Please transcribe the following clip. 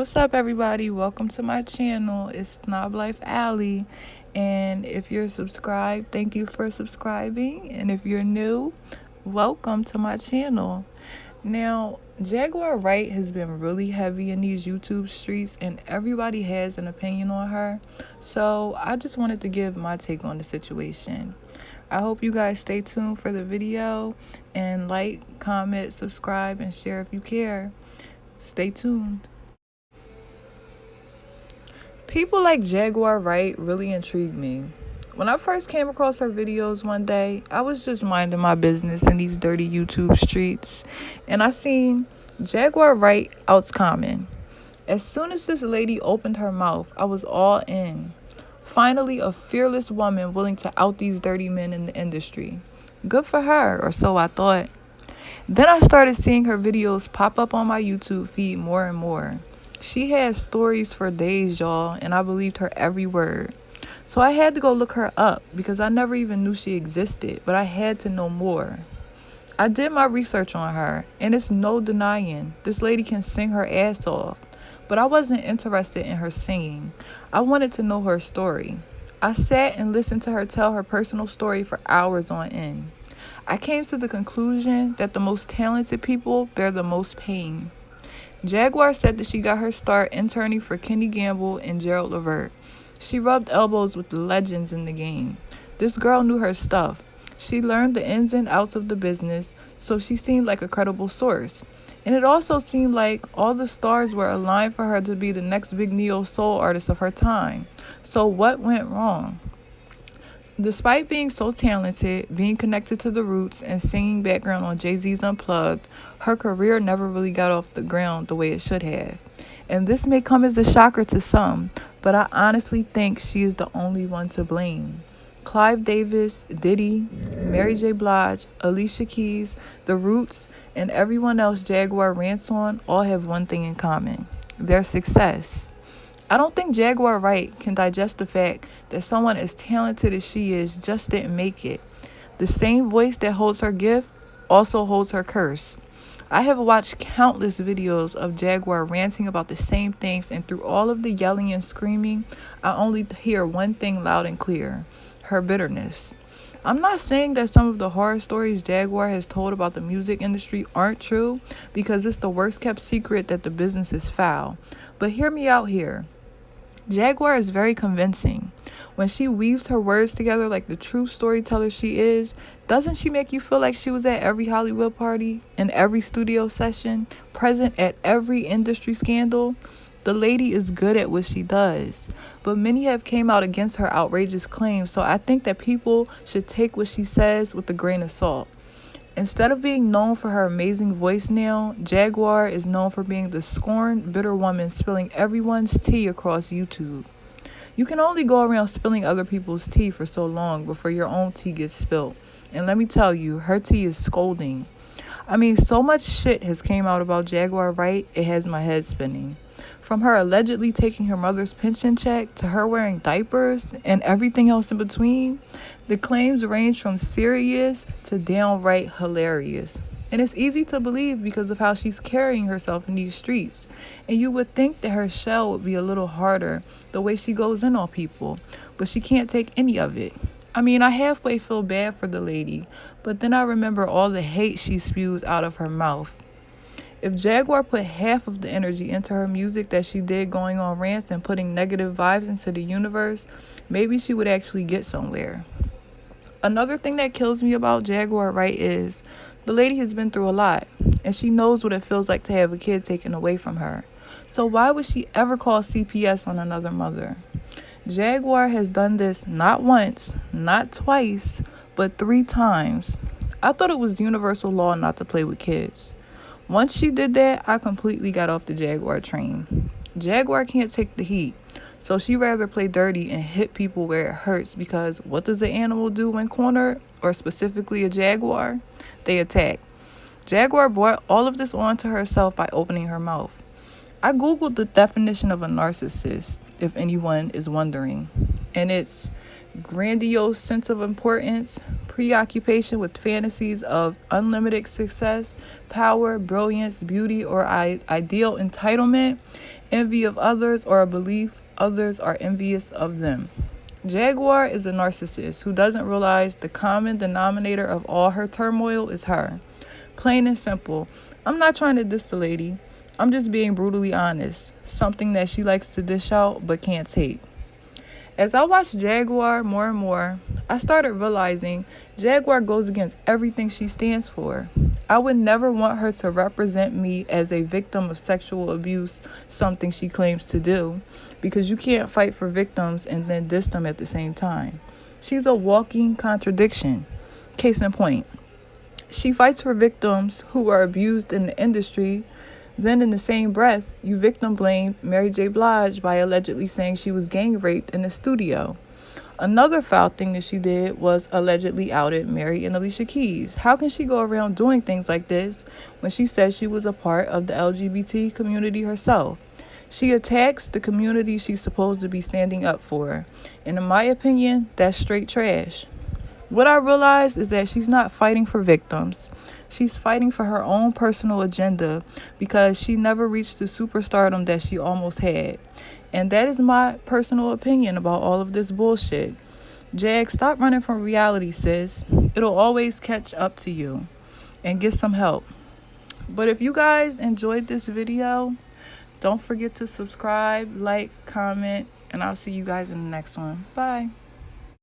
What's up, everybody? Welcome to my channel. It's Snob Life Alley. And if you're subscribed, thank you for subscribing. And if you're new, welcome to my channel. Now, Jaguar Wright has been really heavy in these YouTube streets, and everybody has an opinion on her. So I just wanted to give my take on the situation. I hope you guys stay tuned for the video and like, comment, subscribe, and share if you care. Stay tuned. People like Jaguar Wright really intrigue me. When I first came across her videos one day, I was just minding my business in these dirty YouTube streets, and I seen Jaguar Wright out's common. As soon as this lady opened her mouth, I was all in. Finally, a fearless woman willing to out these dirty men in the industry. Good for her, or so I thought. Then I started seeing her videos pop up on my YouTube feed more and more. She had stories for days, y'all, and I believed her every word. So I had to go look her up because I never even knew she existed, but I had to know more. I did my research on her, and it's no denying this lady can sing her ass off, but I wasn't interested in her singing. I wanted to know her story. I sat and listened to her tell her personal story for hours on end. I came to the conclusion that the most talented people bear the most pain. Jaguar said that she got her start interning for Kenny Gamble and Gerald Levert. She rubbed elbows with the legends in the game. This girl knew her stuff. She learned the ins and outs of the business, so she seemed like a credible source. And it also seemed like all the stars were aligned for her to be the next big neo-soul artist of her time. So what went wrong? Despite being so talented, being connected to the roots, and singing background on Jay-Z's Unplugged, her career never really got off the ground the way it should have. And this may come as a shocker to some, but I honestly think she is the only one to blame. Clive Davis, Diddy, Mary J. Blige, Alicia Keys, The Roots, and everyone else Jaguar rants on all have one thing in common: their success. I don't think Jaguar Wright can digest the fact that someone as talented as she is just didn't make it. The same voice that holds her gift also holds her curse. I have watched countless videos of Jaguar ranting about the same things, and through all of the yelling and screaming, I only hear one thing loud and clear: her bitterness. I'm not saying that some of the horror stories Jaguar has told about the music industry aren't true, because it's the worst kept secret that the business is foul. But hear me out here. Jaguar is very convincing. When she weaves her words together like the true storyteller she is, doesn't she make you feel like she was at every Hollywood party, in every studio session, present at every industry scandal? The lady is good at what she does, but many have came out against her outrageous claims, so I think that people should take what she says with a grain of salt. Instead of being known for her amazing voice now, Jaguar is known for being the scorned, bitter woman spilling everyone's tea across YouTube. You can only go around spilling other people's tea for so long before your own tea gets spilled. And let me tell you, her tea is scolding. I mean, so much shit has came out about Jaguar Wright, it has my head spinning. From her allegedly taking her mother's pension check to her wearing diapers and everything else in between, the claims range from serious to downright hilarious. And it's easy to believe because of how she's carrying herself in these streets. And you would think that her shell would be a little harder, the way she goes in on people, but she can't take any of it. I mean, I halfway feel bad for the lady, but then I remember all the hate she spews out of her mouth. If Jaguar put half of the energy into her music that she did going on rants and putting negative vibes into the universe, maybe she would actually get somewhere. Another thing that kills me about Jaguar Wright is the lady has been through a lot, and she knows what it feels like to have a kid taken away from her. So why would she ever call CPS on another mother? Jaguar has done this not once, not twice, but 3 times. I thought it was universal law not to play with kids. Once she did that, I completely got off the Jaguar train. Jaguar can't take the heat, so she rather play dirty and hit people where it hurts, because what does an animal do when cornered, or specifically a jaguar? They attack. Jaguar brought all of this on to herself by opening her mouth. I googled the definition of a narcissist, if anyone is wondering, and it's grandiose sense of importance, preoccupation with fantasies of unlimited success, power, brilliance, beauty, or ideal entitlement, envy of others, or a belief others are envious of them. Jaguar is a narcissist who doesn't realize the common denominator of all her turmoil is her. Plain and simple. I'm not trying to diss the lady. I'm just being brutally honest. Something that she likes to dish out but can't take. As I watched Jaguar more and more, I started realizing Jaguar goes against everything she stands for. I would never want her to represent me as a victim of sexual abuse, something she claims to do, because you can't fight for victims and then diss them at the same time. She's a walking contradiction. Case in point, she fights for victims who are abused in the industry. Then in the same breath, you victim blamed Mary J. Blige by allegedly saying she was gang raped in the studio. Another foul thing that she did was allegedly outed Mary and Alicia Keys. How can she go around doing things like this when she says she was a part of the LGBT community herself? She attacks the community she's supposed to be standing up for. And in my opinion, that's straight trash. What I realized is that she's not fighting for victims. She's fighting for her own personal agenda because she never reached the superstardom that she almost had. And that is my personal opinion about all of this bullshit. Jag, stop running from reality, sis. It'll always catch up to you. And get some help. But if you guys enjoyed this video, don't forget to subscribe, like, comment, and I'll see you guys in the next one. Bye.